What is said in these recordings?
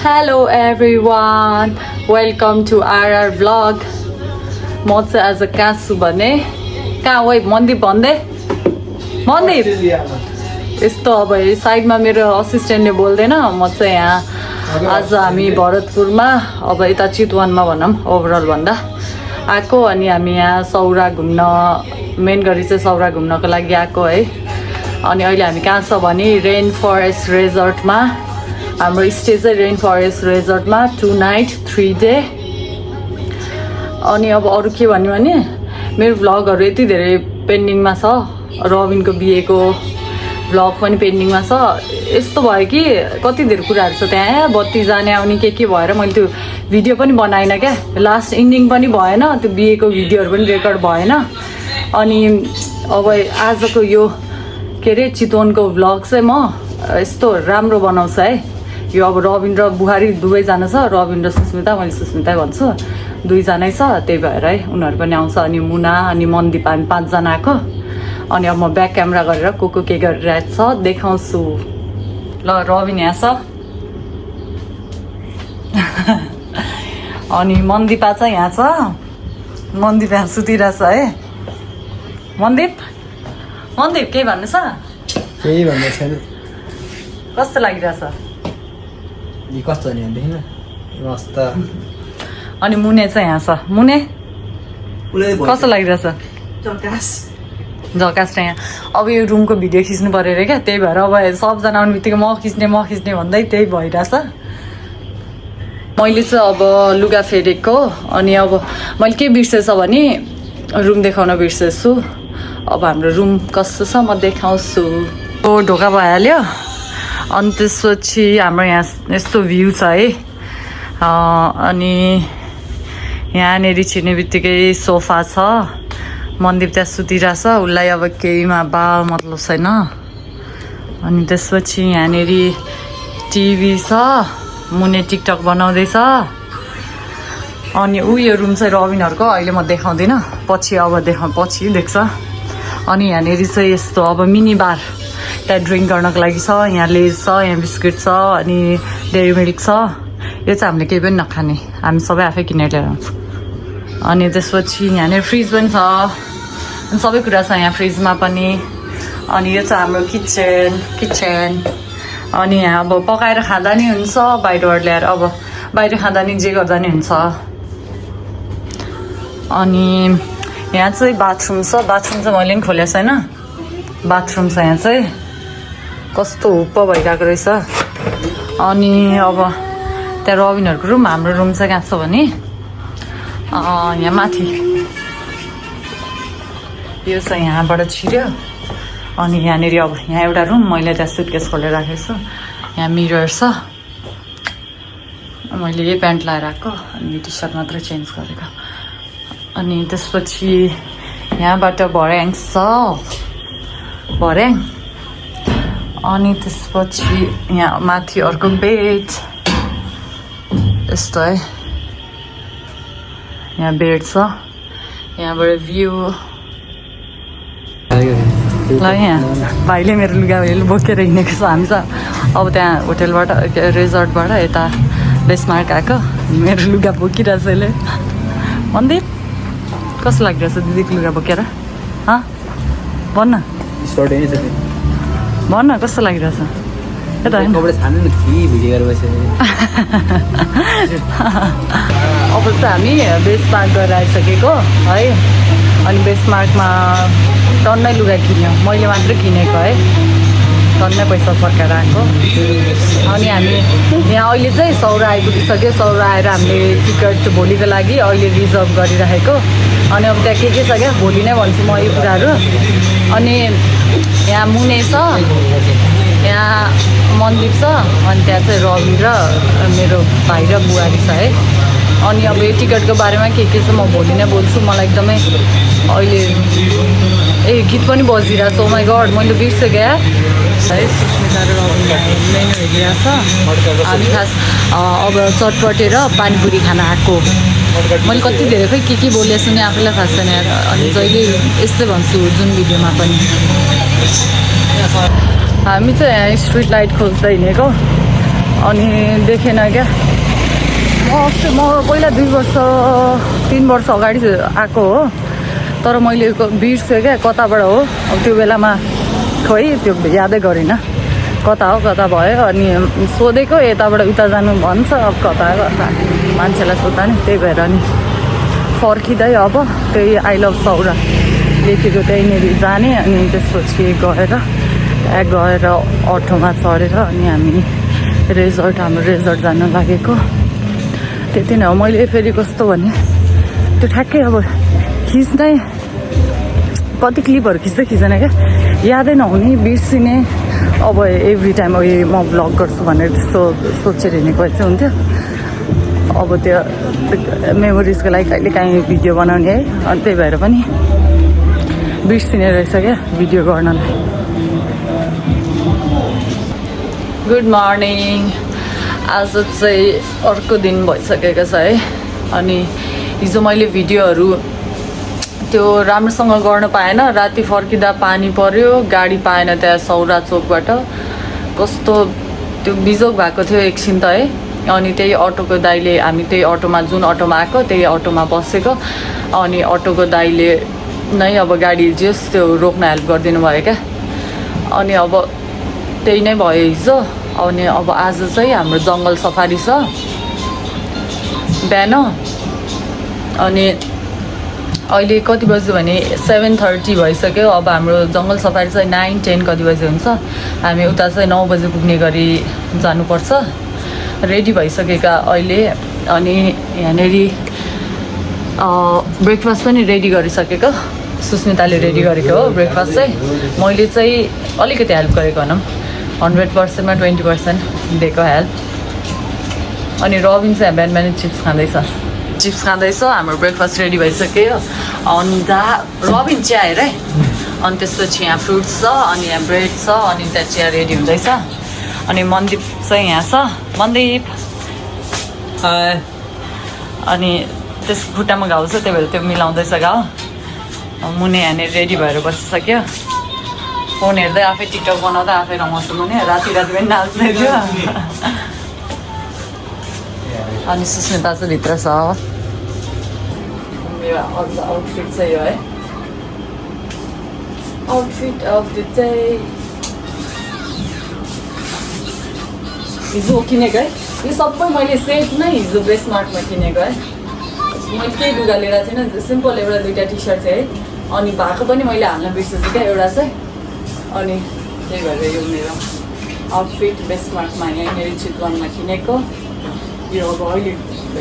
Hello everyone, welcome to RR vlog. म चाहिँ आज कहाँ छु भने कहाँ वै मन्दिप भन्दै मन्दिप यस्तो अब साइडमा मेरो असिस्टेन्टले बोल्दैन म चाहिँ यहाँ आज हामी भरतपुरमा अब यता चितवनमा भनौँ ओभरअल भन्दा आएको अनि हामी यहाँ सौरा घुम्न मेन गरी चाहिँ सौरा घुम्नको लागि आएको है अनि अहिले हामी कहाँ छ भने रेन फरेस्ट रिजोर्टमा हाम्रो स्टे चाहिँ रेन फरेस्ट रिजोर्टमा 2 नाइट 3 डे अनि अब अरू के भन्यो भने मेरो भ्लगहरू यति धेरै पेन्डिङमा छ रबिनको बिहेको भ्लग पनि पेन्डिङमा छ यस्तो भयो कि कति धेरै कुराहरू छ त्यहाँ बत्ती जाने आउने के भएर मैले त्यो भिडियो पनि बनाइनँ क्या लास्ट इन्डिङ पनि भएन त्यो बिहेको भिडियोहरू पनि रेकर्ड भएन अनि अब आजको यो के अरे चितवनको भ्लग चाहिँ म यस्तो राम्रो बनाउँछु है यो अब रबिन र बुहारी दुवैजना छ रबिन र सुस्मिता मैले सुस्मिता भन्छु दुईजनै छ त्यही भएर है उनीहरू पनि आउँछ अनि मुना अनि मनदीप हामी 5 जना आएको अनि अब म ब्याक क्यामेरा गरेर को के गरिरहेको छ देखाउँछु ल रबिन यहाँ छ अनि मनदीपा चाहिँ यहाँ छ मनदीप यहाँ सुतिरहेछ है मनदीप केही भन्नु छ केही भन्नु छैन कस्तो लागिरहेछ कस्तो नि देख्न मस्त अनि मुने चाहिँ यहाँ छ मुने कस्तो लागिरहेछ झकास यहाँ अब यो रुमको भिडियो खिच्नु पऱ्यो अरे क्या त्यही भएर अब सबजना आउने बित्तिकै म खिच्ने भन्दै त्यही भइरहेछ मैले चाहिँ अब लुगा फेरेको अनि अब मैले के बिर्सेछ भने रुम देखाउन बिर्सेछु अब हाम्रो रुम कस्तो छ म देखाउँछु ढोका भइहाल्यो अनि त्यसपछि हाम्रो यहाँ यस्तो भ्यू छ है अनि यहाँनिर छिर्ने बित्तिकै सोफा छ मनदीप त्यहाँ सुतिरहेछ उसलाई अब केहीमा मतलब छैन अनि त्यसपछि यहाँनिर टिभी छ मुने टिकटक बनाउँदैछ अनि यो रुम चाहिँ रबिनहरूको अहिले म देखाउँदिनँ पछि देख्छ अनि यहाँनिर चाहिँ यस्तो अब मिनी बार त्यहाँ ड्रिङ्क गर्नको लागि छ यहाँ लेज छ यहाँ बिस्कुट छ अनि डेरी मिल्क छ यो चाहिँ हामीले केही पनि नखाने हामी सबै आफै किनेर ल्याएर आउँछौँ अनि त्यसपछि यहाँनिर फ्रिज पनि छ अनि सबै कुरा छ यहाँ फ्रिजमा पनि अनि यो चाहिँ हाम्रो किचन अनि यहाँ अब पकाएर खाँदा नि हुन्छ बाहिरबाट ल्याएर अब बाहिर खाँदा नि जे गर्दा नि हुन्छ अनि यहाँ चाहिँ बाथरुम छ बाथरुम चाहिँ मैले पनि खोलेको छैन बाथरुम छ यहाँ चाहिँ कस्तो हुप्प भइरहेको रहेछ अनि अब त्यहाँ रबिनहरूको रुम हाम्रो रुम चाहिँ कहाँ छ भने यहाँ माथि यो चाहिँ यहाँबाट छिर्यो अनि यहाँनिर अब यहाँ एउटा रुम मैले त्यहाँ सुटकेस खोलेर राखेको छु यहाँ मिरर छ मैले यही प्यान्ट लगाएर आएको अनि टी सर्ट मात्रै चेन्ज गरेको अनि त्यसपछि यहाँबाट भर्याङ छ भर्याङ अनि त्यसपछि यहाँ माथि अर्को बेड यस्तो है यहाँ बेड छ यहाँबाट भ्यू ल यहाँ भाइले मेरो लुगा बोकेर हिँडेको छ हामी चाहिँ अब त्यहाँ होटेलबाट रिजोर्टबाट यता बेसमार्क आएको मेरो लुगा बोकिरहेछ यसले मन्दिप कस्तो लागिरहेछ दिदीको लुगा बोकेर भन्न कस्तो लागिरहेछ यता अब चाहिँ हामी बेसमार्क गएर आइसकेको है अनि बेसमार्कमा टन्नै लुगा किन्यो मैले मात्रै किनेको है टन्नै पैसा फर्काएर आएको अनि हामी यहाँ अहिले चाहिँ सौरा आइपुगिसक्यो सौरा आएर हामीले टिकट भोलिको लागि अहिले रिजर्भ गरिराखेको अनि अब त्यहाँ के छ क्या भोलि नै भन्छु म यो कुराहरू अनि यहाँ मुने छ यहाँ मनदीप छ अनि त्यहाँ चाहिँ रवि र मेरो भाइ र बुहारी छ है अनि अब यो टिकटको बारेमा के छ म भोलि नै बोल्छु मलाई एकदमै अहिले गीत पनि बजिरहेको छ ओ माई गड मैले बिर्सेँ है सुस्मिता र रबिन मेन्यु हेरिरहेको छ हामी खास अब चटपटे र पानीपुरी खान आएको मैले कति धेरै खै के बोलेको छु नि आफूलाई थाहा छैन अनि जहिले यस्तै भन्छु जुन भिडियोमा पनि हामी चाहिँ यहाँ स्ट्रिट लाइट खोज्दै हिँडेको अनि देखेन क्या म पहिला 3 वर्ष अगाडि आएको हो तर मैले बिर्सेँ क्या कताबाट हो अब त्यो बेलामा खोइ त्यो यादै गरिनँ कता हो कता भयो अनि सोधेको यताबाट उता जानु भन्छ अब कता मान्छेलाई सोध्दा नि त्यही भएर नि फर्किँदै अब त्यही आई लभ सौरा लेखेको त्यहीँनिर जाने अनि त्यसपछि गएर अटोमा चढेर अनि हामी हाम्रो रेजर्ट जान लागेको त्यति नै हो मैले फेरि कस्तो भने त्यो ठ्याक्कै अब खिच्दै कति क्लिपहरू खिच्दैन क्या यादै नहुने बिर्सिने अब एभ्री टाइम म भ्लग गर्छु भनेर त्यस्तो सोचेर हिँडेको चाहिँ हुन्थ्यो अब त्यो मेमोरिजको लागि कहिले काहीँ भिडियो बनाउने है अनि त्यही भएर पनि बिर्सिने रहेछ क्या भिडियो गर्नलाई गुड मर्निङ आज चाहिँ अर्को दिन भइसकेको छ है अनि हिजो मैले भिडियोहरू त्यो राम्रोसँग गर्न पाएन राति फर्किँदा पानी पर्यो गाडी पाएन त्यहाँ सौरा चोकबाट कस्तो त्यो बिजोग भएको थियो एकछिन त है अनि त्यही अटोको दाइले हामी त्यही अटोमा जुन अटोमा आएको त्यही अटोमा बसेको अनि अटोको दाइले नै अब गाडी जस त्यो रोक्न हेल्प गरिदिनु भयो क्या अनि अब त्यही नै भयो हिजो अनि अब आज चाहिँ हाम्रो जङ्गल सफारी छ बिहान अनि अहिले कति बज्यो भने 7:30 भइसक्यो अब हाम्रो जङ्गल सफारी चाहिँ 9-10 कति बजी हुन्छ हामी उता चाहिँ 9 बजी पुग्ने गरी जानुपर्छ रेडी भइसकेका अहिले अनि यहाँनिर ब्रेकफास्ट पनि रेडी गरिसकेको सुस्मिताले रेडी गरेको हो ब्रेकफास्ट चाहिँ मैले चाहिँ अलिकति हेल्प गरेको भनौँ 100%मा 20% दिएको हेल्प अनि रबिन चाहिँ बिहान चिप्स खाँदैछ हाम्रो ब्रेकफास्ट रेडी भइसक्यो अन्त रबिन चिया हेर है अनि त्यसपछि यहाँ फ्रुट्स छ अनि यहाँ ब्रेड छ अनि त्यहाँ चिया रेडी हुँदैछ अनि मनदीप चाहिँ यहाँ छ मनदीप अनि त्यस खुट्टामा घाउ छ त्यही भएर त्यो मिलाउँदैछ घाउ मुने यहाँनिर रेडी भएर बसिसक्यो फोन हेर्दै आफै टिकटक बनाउँदा आफै रमाउँछु मुने राति पनि नाच्दै थियो अनि सुस्मिता चाहिँ भित्र छ मेरो आउटफिट चाहिँ यो है आउटफिट अफ द डे हिजो किनेको है यो सबै मैले सेट नै हिजो बेसमार्टमा किनेको है मैले केही लुगा लिएर थिएन सिम्पल एउटा 2टा टी सर्ट चाहिँ है अनि भएको पनि मैले हाल्न बिर्सेछु क्या एउटा चाहिँ अनि त्यही भएर यो मेरो आउटफिट बेसमार्टमा यहाँनिर चितवनमा किनेको यो अब अहिले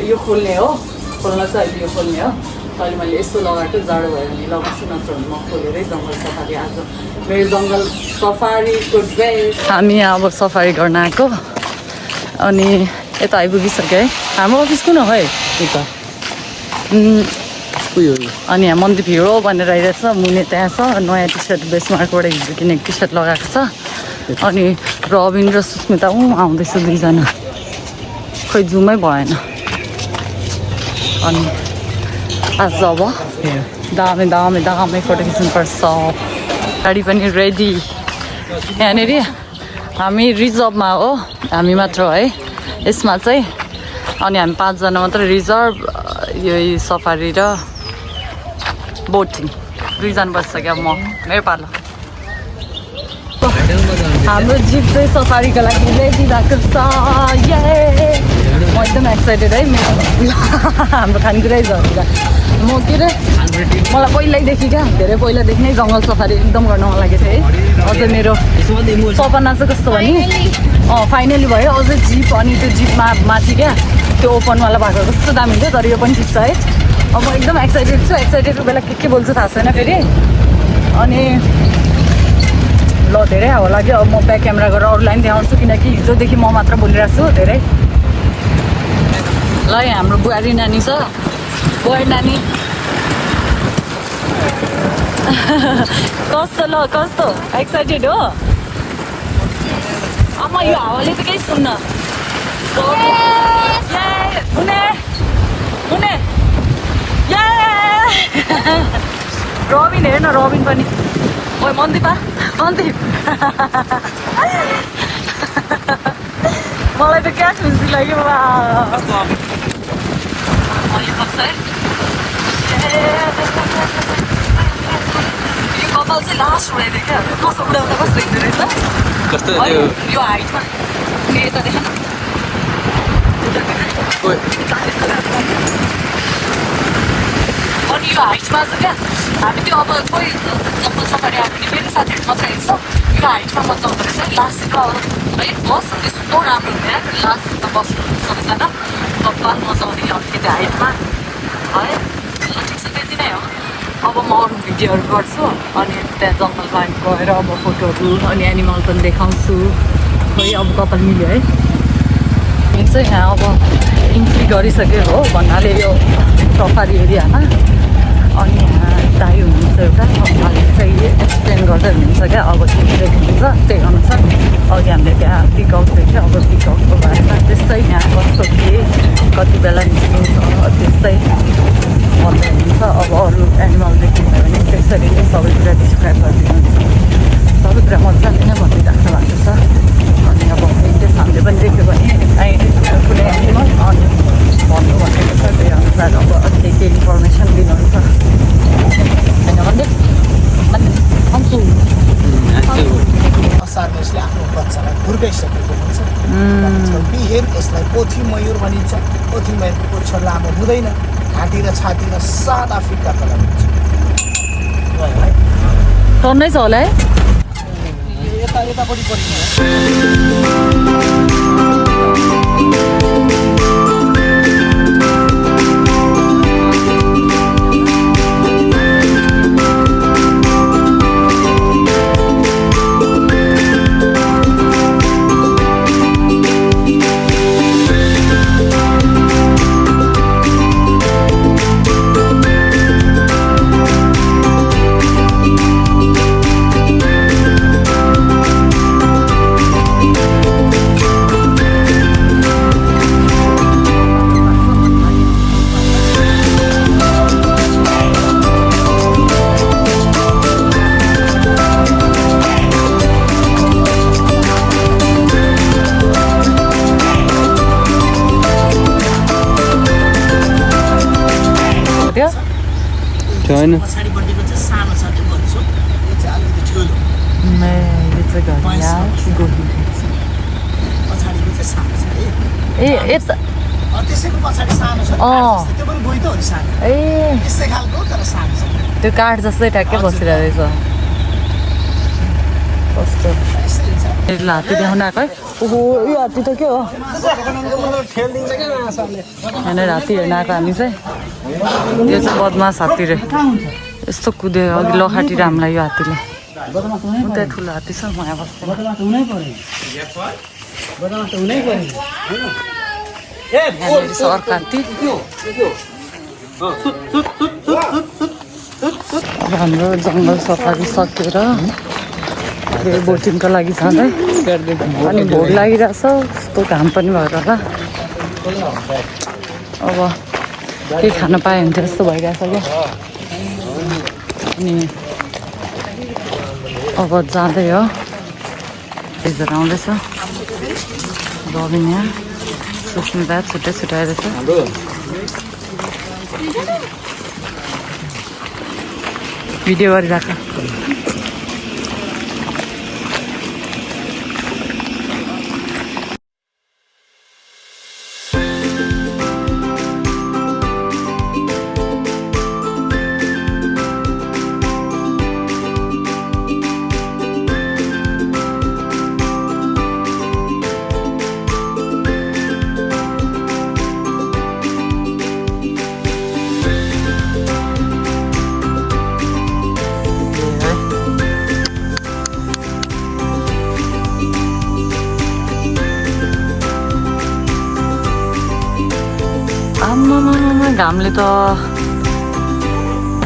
यो खोल्ने हो खोल्न चाहिँ अहिले यो खोल्ने हो अहिले मैले यस्तो लगाएको जाडो भयो भने लगाउँछु नत्र भने म खोलेरै जङ्गल सफारी आज मेरो जङ्गल सफारीको ड्रेस हामी यहाँ अब सफारी गर्न आएको अनि यता आइपुगिसक्यो है हाम्रो अफिस कुन हो है यता अनि यहाँ मन्दिर हिरो भनेर आइरहेछ मुने त्यहाँ छ नयाँ टी सर्ट बेसमार्टबाट हिजो किनेको टी सर्ट लगाएको छ अनि रबिन र सुस्मिता आउँदैछ 2जना खोइ जुमै भएन अनि आज अब दामी फोटो खिच्नुपर्छ गाडी पनि रेडी यहाँनिर हामी रिजर्भमा हो हामी मात्र है यसमा चाहिँ अनि हामी 5जना मात्र रिजर्भ यो सफारी र बोटिङ 2जना बसिसक्यो अब म मेरो पालो हाम्रो जिप चाहिँ सफारीको लागि रेडी भएको छ म एकदम एक्साइटेड है मेरो हाम्रो खानेकुरै झरेर म के अरे मलाई पहिल्यैदेखि क्या धेरै पहिलादेखि नै जङ्गल सफारी एकदम गर्न मन लागेको थियो है अझ मेरो सपना चाहिँ कस्तो भने फाइनली भयो अझै जिप अनि त्यो जिपमा माथि क्या त्यो ओपनवाला भएको कस्तो दामी हुन्छ तर यो पनि ठिक छ है अब म एकदम एक्साइटेड छु एक्साइटेडको बेला के बोल्छु थाहा छैन फेरि अनि ल धेरै हावा लाग्यो अब म ब्याक क्यामेरा गरेर अरूलाई पनि देखाउँछु किनकि हिजोदेखि म मात्र बोलिरहेको छु धेरै ल यहाँ हाम्रो बुहारी नानी छ बुहारी नानी कस्तो एक्साइटेड हो आमा यो हावाले त केही सुन्न रबिन हेर्न रबिन पनि ओइ मन्दिप मलाई त क्या खुसी लाग्यो बा यो कपाल चाहिँ लास्ट उडाइदियो क्या कसो उडाउँदा कस्तो हिँड्दो रहेछ कस्तो यो हाइटमा यता देख न अनि यो हाइटमा चाहिँ क्या हामी त्यो अब कोही चप्पल सफारी आयो भने फेरि साथीहरू मात्रै हिँड्छ यो हाइटमा मजा आउँदो रहेछ लास्टको है बस यस्तो राम्रो हुँदैन लास्ट त बस्नु सबैजना कपाल मजा आउने अलिकति हाइटमा है ठिक छ त्यति नै हो अब म अरू भिडियोहरू गर्छु अनि त्यहाँ जङ्गल पार्क गएर अब फोटोहरू अनि एनिमल पनि देखाउँछु खोइ अब कपाल मिल्यो है यो चाहिँ यहाँ अब इन्ट्री गरिसक्यो हो भन्नाले यो सफारी एरियामा अनि यहाँ दाइ हुनुहुन्छ एउटा उहाँले चाहिँ एक्सप्लेन गर्दै हुनुहुन्छ क्या अब के देख्नुहुन्छ त्यही अनुसार अघि हामीले त्यहाँ पिकआउट देख्यो अब पिकआउटको बारेमा त्यस्तै यहाँ कस्तो के कति बेला निस्किन्छ त्यस्तै भन्दै हुनुहुन्छ अब अरू एनिमल देखिन्छ भने त्यसरी नै सबै कुरा डिस्क्राइब गरिदिनुहुन्छ सबै कुरा मजाले नै भनिराख्नु भएको छ अनि अब त्यसले पनि देख्यो भने कुनै एनिमल अनि भन्नु भनेको छ त्यही अनुसार अब के के इन्फर्मेसन दिनुहुन्छ होइन भन्दै आउँछु असारले यसले आफ्नो बच्चालाई हुर्काइसकेको हुन्छ बिहेन यसलाई पोथी मयूर भनिन्छ पोथी मयूरको पुच्छ लामो हुँदैन घाँटी र छातीमा सादा फिक्का कलर हुन्छ टन्नै छ होला है यतापट्टि पनि छैन पछाडिपट्टिको चाहिँ सानो छ त्यो भन्छु यो चाहिँ अलिकति ठुलो पछाडिको चाहिँ सानो छ है ए यता त्यसैको पछाडि सानो छ त्यो पनि गोइ त हो नि सानो ए त्यस्तै खालको तर सानो छ त्यो काठ जस्तै ठ्याक्कै बसिरहेको रहेछ कस्तो हात्ती देखाउन आएको है ओहो यो हात्ती त के हो यहाँनिर हात्ती हेर्न आएको हामी चाहिँ यो चाहिँ बदमास हात्ती रे यस्तो कुद्यो अघि लखाटिएर हामीलाई यो हात्तीले त्यहाँ ठुलो हात्ती छ म यहाँ बस्छु अर्को हात्ती अब हाम्रो जङ्गल सफारी सकेर बोटिङको लागि जाँदै अनि भोक लागिरहेछ यस्तो घाम पनि भएर होला अब केही खान पायो भने त्यस्तो भइरहेछ क्या अनि अब जाँदै हो एकजना आउँदैछ रबिन यहाँ सुस्मिता छुट्टै छुट्याइरहेछ भिडियो गरिरहेको घामले त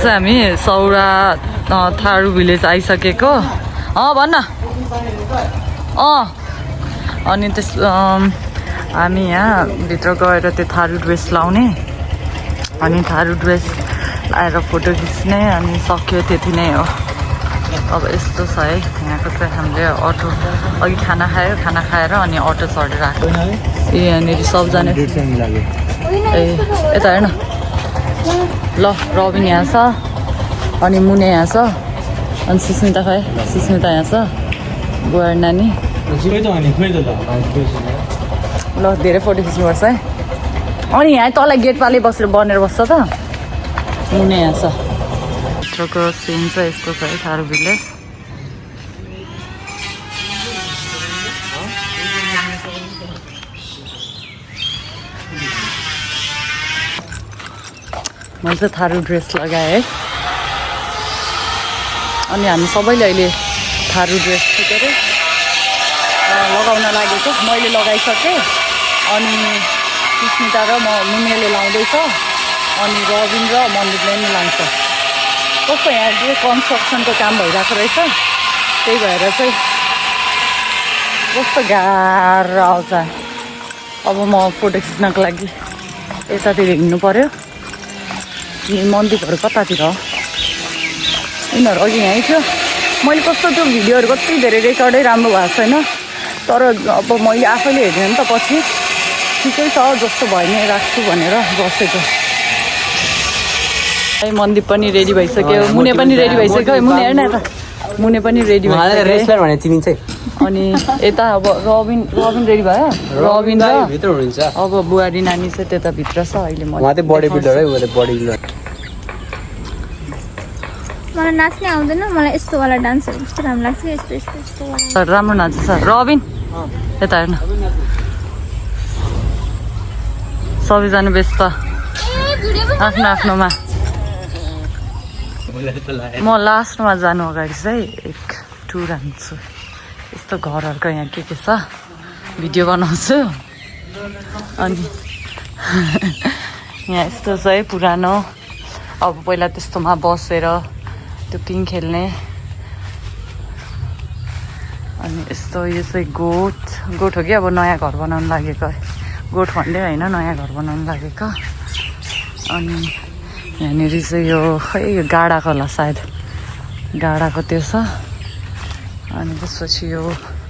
हामी सौरा थारू भिलेज आइसकेको भन्न अनि त्यस हामी यहाँ भित्र गएर त्यो थारू ड्रेस लाउने अनि थारू ड्रेस लाएर फोटो खिच्ने अनि सक्यो त्यति नै हो अब यस्तो छ है यहाँको चाहिँ हामीले अटो अघि खाना खायो खाना खाएर अनि अटो चढेर आएको ए यहाँनिर सबजना ए यता हेर्न ल रबिन यहाँ छ अनि मुने यहाँ छ अनि सुस्मिता खै सुस्मिता यहाँ छ बुहारी नानी ल धेरै फोटो खिच्नुपर्छ है अनि यहाँ तल गेट पाले बसेर बनेर बस्छ त मुने यहाँ छ भित्रको सिन चाहिँ यस्तो छ है थारू भिलेज मैले चाहिँ थारू ड्रेस लगाएँ है अनि हामी सबैले अहिले थारू ड्रेस के अरे लगाउन लागेको मैले लगाइसकेँ अनि सुस्मिता र मुनेले लाउँदैछ अनि रबिन र मन्दिरले पनि लान्छ कस्तो यहाँ चाहिँ कन्स्ट्रक्सनको काम भइरहेको रहेछ त्यही भएर चाहिँ कस्तो गाह्रो आउँछ अब म फोटो खिच्नको लागि यतातिर हिँड्नु पऱ्यो मन्दिरहरू कतातिर हो यिनीहरू अघि यहीँ थियो मैले कस्तो त्यो भिडियोहरू कति धेरै रेकर्डै राम्रो भएको छैन तर अब मैले आफैले हेर्ने नि त पछि ठिकै छ जस्तो भयो नि राख्छु भनेर बसेको मन्दिर पनि रेडी भइसक्यो मुने पनि रेडी भइसक्यो मुने हेर्न यता मुने पनि रेडी भइसक्यो अनि यता अब रबिन रेडी भयो रबिन र अब बुहारी नानी चाहिँ त्यताभित्र छ अहिले बडी बिल्डर है बडी बिल्डर मलाई नाच्नै आउँदैन मलाई यस्तो वाला डान्सहरू कस्तो राम्रो लाग्छ यस्तो यस्तो यस्तो वाला राम्रो नाच्छ सर रबिन यता हेर्न सबैजना व्यस्त आफ्नो आफ्नोमा म लास्टमा जानु अगाडि चाहिँ एक टुर हान्छु यस्तो घरहरूको यहाँ के छ भिडियो बनाउँछु अनि यहाँ यस्तो छ है पुरानो अब पहिला त्यस्तोमा बसेर त्यो पिङ खेल्ने अनि यस्तो यो चाहिँ गोठ हो कि अब नयाँ घर बनाउनु लागेको है गोठ भन्दै होइन नयाँ घर बनाउनु लागेको अनि यहाँनिर चाहिँ यो खै यो गाडाको होला सायद गाडाको त्यो छ अनि त्यसपछि यो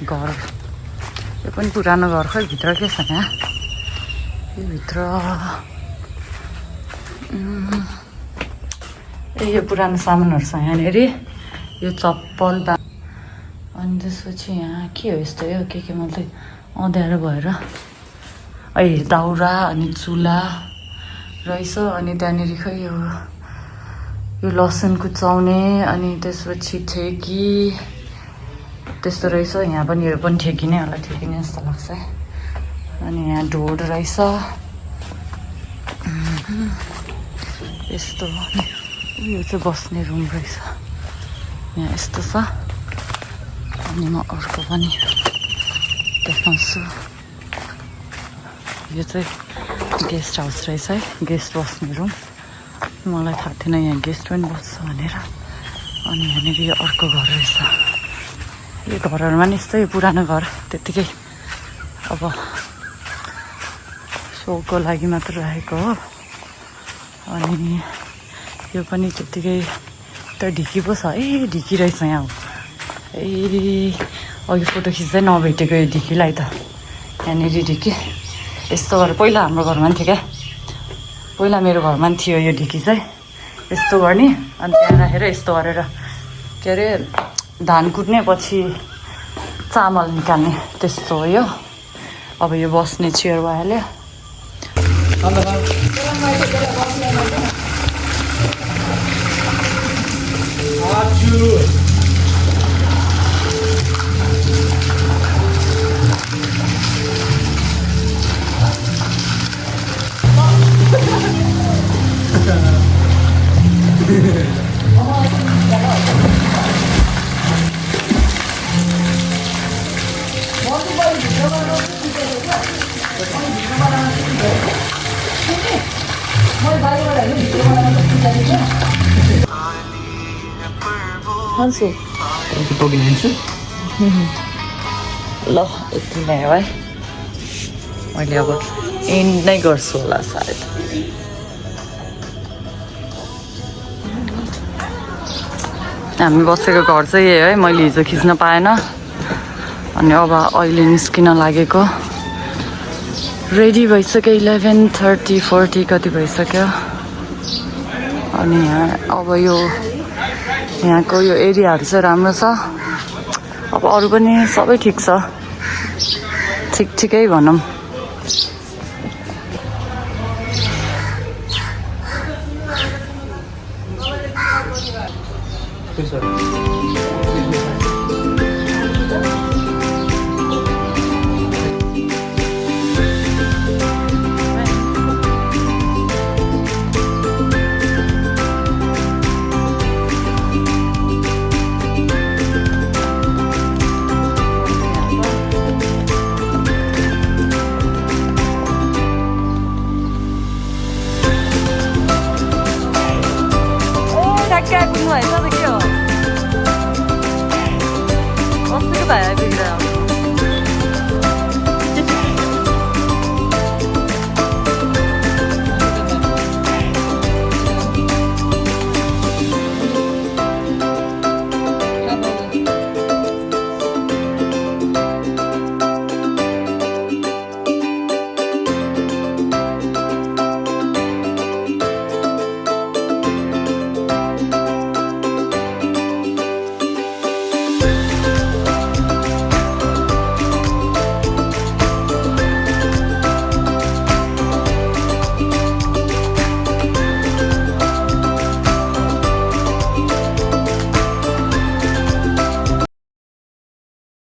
घर यो पनि पुरानो घर खै भित्र के छ यहाँ यो भित्र यो पुरानो सामानहरू छ यहाँनिर यो चप्पल अनि त्यसपछि यहाँ के हो यस्तो यो के मतलब अँध्यारो भएर दाउरा अनि चुला रहेछ अनि त्यहाँनिर खै यो लसुन कुचाउने अनि त्यसपछि ठेकी त्यस्तो रहेछ यहाँ पनि यो पनि ठेकी नै होला ठेकी नै जस्तो लाग्छ है अनि यहाँ ढोड रहेछ यस्तो यो चाहिँ बस्ने रुम रहेछ यहाँ यस्तो छ अनि म अर्को पनि देखाउँछु यो चाहिँ गेस्ट हाउस रहेछ है गेस्ट बस्ने रुम मलाई थाहा थिएन यहाँ गेस्ट पनि बस्छ भनेर अनि यहाँनिर यो अर्को घर रहेछ यो घरहरूमा नि यस्तै पुरानो घर त्यत्तिकै अब सोको लागि मात्र राखेको हो अनि यो पनि त्यत्तिकै त ढिकी पो छ ढिकी रहेछ यहाँ अघि फोटो खिच्दै नभेटेको यो ढिकीलाई त यहाँनिर ढिकी यस्तो गरेर पहिला हाम्रो घरमा पनि थियो क्या पहिला मेरो घरमा पनि थियो यो ढिकी चाहिँ यस्तो गर्ने अनि त्यहाँ राखेर यस्तो गरेर के अरे धान कुट्ने पछि चामल निकाल्ने त्यस्तो हो यो अब यो बस्ने चेयर भइहाल्यो खान्छु ल यति नै हो है मैले अब एन्ड नै गर्छु होला सायद हामी बसेको घर चाहिँ यही है, मैले हिजो खिच्न पाएन अनि अब अहिले निस्किन लागेको। रेडी भइसक्यो 11:30 40 कति भइसक्यो। अनि यहाँ अब यो यहाँको यो एरियाहरू चाहिँ राम्रो छ। अब अरू पनि सबै ठिक छ, ठिकै भनौँ। सर